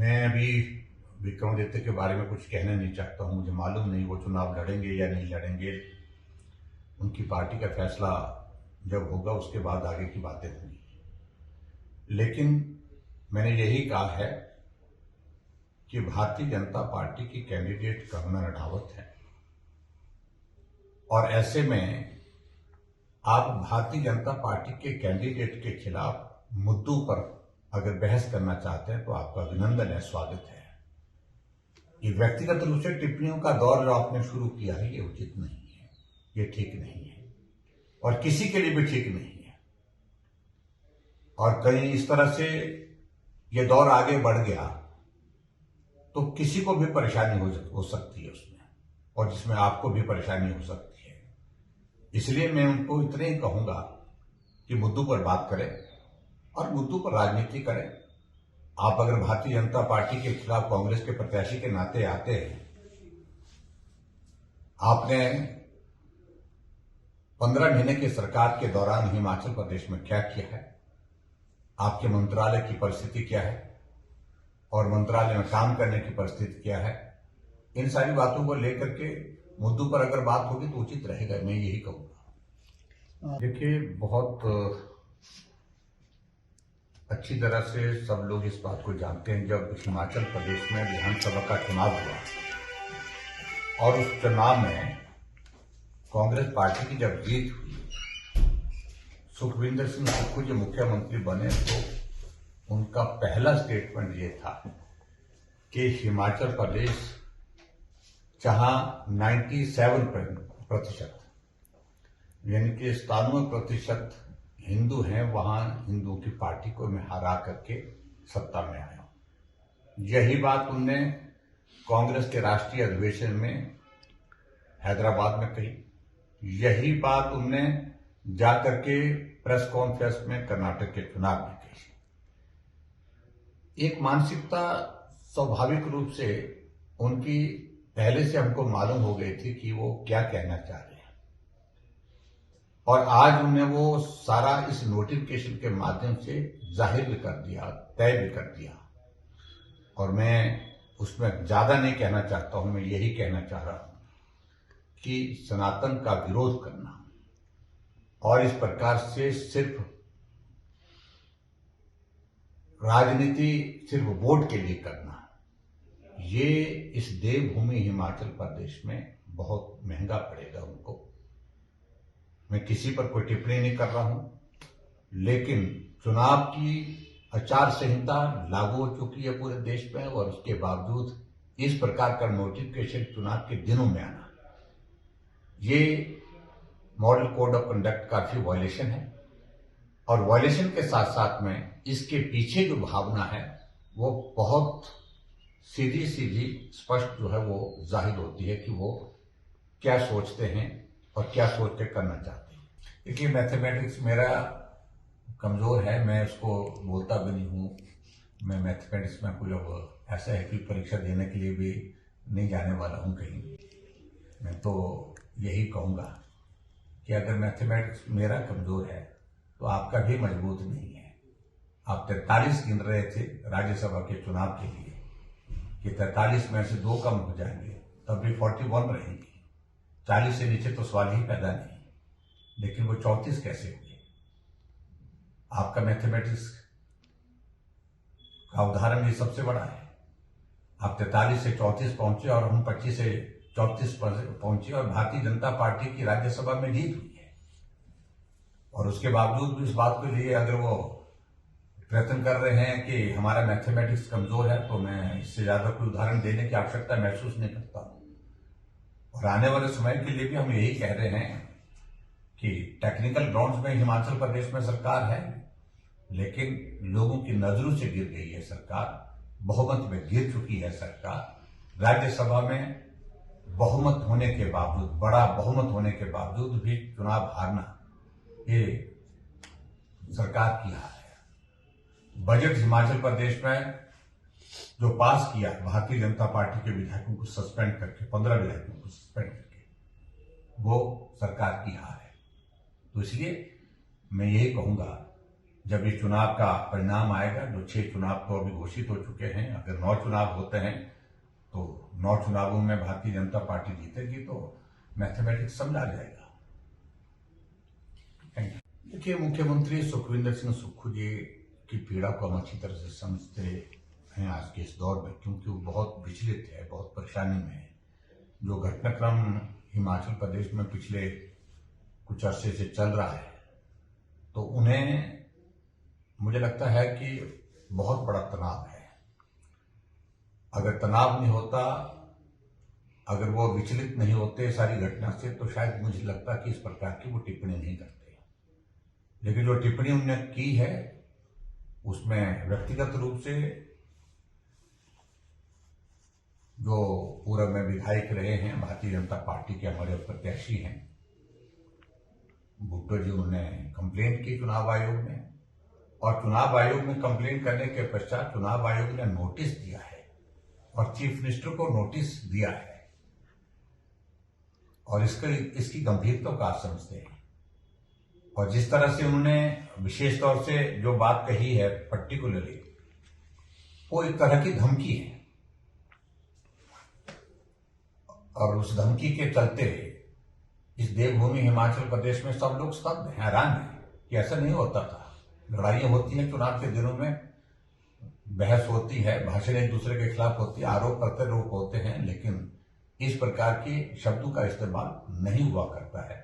मैं अभी विक्रमादित्य के बारे में कुछ कहना नहीं चाहता हूँ। मुझे मालूम नहीं वो चुनाव लड़ेंगे या नहीं लड़ेंगे। उनकी पार्टी का फैसला जब होगा उसके बाद आगे की बातें होंगी। लेकिन मैंने यही कहा है कि भारतीय जनता पार्टी की कैंडिडेट कंगना रनावत है और ऐसे में आप भारतीय जनता पार्टी के कैंडिडेट के खिलाफ मुद्दों पर अगर बहस करना चाहते हैं तो आपका अभिनंदन है, स्वागत है। ये व्यक्तिगत रूप से टिप्पणियों का दौर जो आपने शुरू किया है ये उचित नहीं है, ये ठीक नहीं है और किसी के लिए भी ठीक नहीं है। और कहीं इस तरह से ये दौर आगे बढ़ गया तो किसी को भी परेशानी हो सकती है उसमें, और जिसमें आपको भी परेशानी हो सकती है। इसलिए मैं उनको इतने ही कहूंगा कि मुद्दों पर बात करें और मुद्दों पर राजनीति करें। आप अगर भारतीय जनता पार्टी के खिलाफ कांग्रेस के प्रत्याशी के नाते आते हैं, आपने 15 महीने की सरकार के दौरान हिमाचल प्रदेश में क्या किया है, आपके मंत्रालय की परिस्थिति क्या है और मंत्रालय में काम करने की परिस्थिति क्या है, इन सारी बातों को लेकर के मुद्दों पर अगर बात होगी तो उचित रहेगा। मैं यही कहूंगा। देखिए, बहुत अच्छी तरह से सब लोग इस बात को जानते हैं, जब हिमाचल प्रदेश में विधानसभा का चुनाव हुआ और उस चुनाव में कांग्रेस पार्टी की जब जीत हुई, सुखविंदर सिंह सुक्खू जो मुख्यमंत्री बने तो उनका पहला स्टेटमेंट ये था कि हिमाचल प्रदेश जहां 97% यानी कि 97% हिंदू हैं, वहां हिंदुओं की पार्टी को मैं हरा करके सत्ता में आया हूं। यही बात उनने कांग्रेस के राष्ट्रीय अधिवेशन में हैदराबाद में कही, यही बात उनने जाकर के प्रेस कॉन्फ्रेंस में कर्नाटक के चुनाव में कही। एक मानसिकता स्वाभाविक रूप से उनकी पहले से हमको मालूम हो गई थी कि वो क्या कहना चाह रहे हैं, और आज उन्हें वो सारा इस नोटिफिकेशन के माध्यम से जाहिर भी कर दिया, तय भी कर दिया। और मैं उसमें ज्यादा नहीं कहना चाहता हूं, मैं यही कहना चाह रहा हूं कि सनातन का विरोध करना और इस प्रकार से सिर्फ राजनीति सिर्फ वोट के लिए करना, ये इस देवभूमि हिमाचल प्रदेश में बहुत महंगा पड़ेगा उनको। मैं किसी पर कोई टिप्पणी नहीं कर रहा हूं, लेकिन चुनाव की आचार संहिता लागू हो चुकी है पूरे देश में और उसके बावजूद इस प्रकार का नोटिफिकेशन चुनाव के दिनों में आना, ये मॉडल कोड ऑफ कंडक्ट का भी वायलेशन है। और वायलेशन के साथ साथ में इसके पीछे जो भावना है वो बहुत सीधी सीधी स्पष्ट जो है वो जाहिर होती है कि वो क्या सोचते हैं और क्या सोच के करना चाहते हैं। देखिए, मैथमेटिक्स मेरा कमजोर है, मैं उसको बोलता भी नहीं हूँ। मैं मैथमेटिक्स में कोई अब ऐसा है कि परीक्षा देने के लिए भी नहीं जाने वाला हूँ कहीं। मैं तो यही कहूँगा कि अगर मैथमेटिक्स मेरा कमजोर है तो आपका भी मजबूत नहीं है। आप 43 गिन रहे थे राज्यसभा के चुनाव के लिए कि 43 में से 2 कम हो जाएंगे, तब भी 41 रहेंगी। 40 से नीचे तो सवाल ही पैदा नहीं, लेकिन वो 34 कैसे हुए? आपका मैथमेटिक्स का उदाहरण ये सबसे बड़ा है। आप 43 से 34 पहुंचे और हम 25 से 34 पहुंचे और भारतीय जनता पार्टी की राज्यसभा में जीत हुई है। और उसके बावजूद भी इस बात के लिए अगर वो प्रयत्न कर रहे हैं कि हमारा मैथमेटिक्स कमजोर है, तो मैं इससे ज्यादा कोई उदाहरण देने की आवश्यकता महसूस नहीं करता हूं। और आने वाले समय के लिए भी हम यही कह रहे हैं कि टेक्निकल ग्राउंड्स में हिमाचल प्रदेश में सरकार है, लेकिन लोगों की नजरों से गिर गई है सरकार, बहुमत में गिर चुकी है सरकार। राज्यसभा में बहुमत होने के बावजूद, बड़ा बहुमत होने के बावजूद भी चुनाव हारना ये सरकार की हार है। बजट हिमाचल प्रदेश में जो पास किया भारतीय जनता पार्टी के विधायकों को सस्पेंड करके, 15 विधायकों को सस्पेंड करके, वो सरकार की हार है। तो इसलिए मैं यही कहूंगा जब इस चुनाव का परिणाम आएगा, जो 6 चुनाव तो अभी घोषित हो चुके हैं, अगर 9 चुनाव होते हैं तो 9 चुनावों में भारतीय जनता पार्टी जीतेगी, तो मैथमेटिक्स समझा जाएगा। देखिए, मुख्यमंत्री सुखविंदर सिंह सुक्खू जी की पीड़ा को हम अच्छी तरह से समझते हैं आज के इस दौर में, क्योंकि वो बहुत विचलित है, बहुत परेशानी में है। जो घटनाक्रम हिमाचल प्रदेश में पिछले कुछ अरसे से चल रहा है, तो उन्हें, मुझे लगता है कि बहुत बड़ा तनाव है। अगर तनाव नहीं होता, अगर वो विचलित नहीं होते सारी घटना से, तो शायद मुझे लगता कि इस प्रकार की वो टिप्पणी नहीं करते। लेकिन जो टिप्पणी उन्होंने की है, उसमें व्यक्तिगत रूप से जो पूर्व में विधायक रहे हैं, भारतीय जनता पार्टी के हमारे प्रत्याशी हैं भुट्टो जी, उन्होंने कंप्लेंट की चुनाव आयोग में, और चुनाव आयोग में कंप्लेंट करने के पश्चात चुनाव आयोग ने नोटिस दिया है और चीफ मिनिस्टर को नोटिस दिया है, और इसकी गंभीरता को आप समझते हैं। और जिस तरह से उन्होंने विशेष तौर से जो बात कही है पर्टिकुलरली, वो एक तरह की धमकी है, और उस धमकी के चलते इस देवभूमि हिमाचल प्रदेश में सब लोग स्तब्ध हैं, हैरान हैं कि ऐसा नहीं होता था। लड़ाइयां होती हैं चुनाव के दिनों में, बहस होती है, भाषण एक दूसरे के खिलाफ होती है, आरोप प्रत्यारोप होते हैं, लेकिन इस प्रकार के शब्दों का इस्तेमाल नहीं हुआ करता है।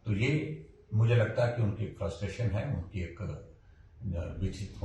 तो ये मुझे लगता है कि उनकी फ्रस्ट्रेशन है, उनकी एक विचित्र